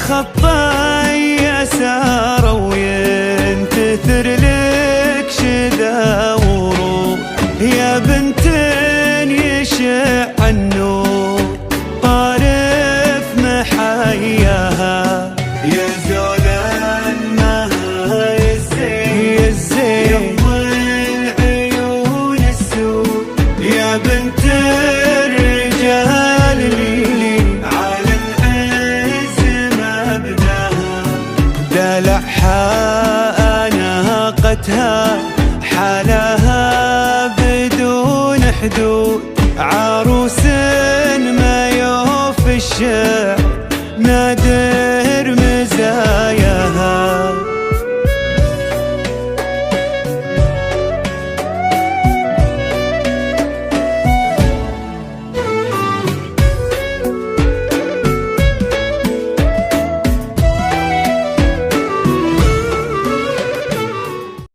خطي يسار وينتثر لك شذا ورود، يا بنت يشع النور طارف محياها، يا زول المها الزين يضل عيون السود، يا بنت الرجال اللي على العز مبناها، دلعها ناقتها حالها بدون حدود، عروس ما يوفي الشعر نادر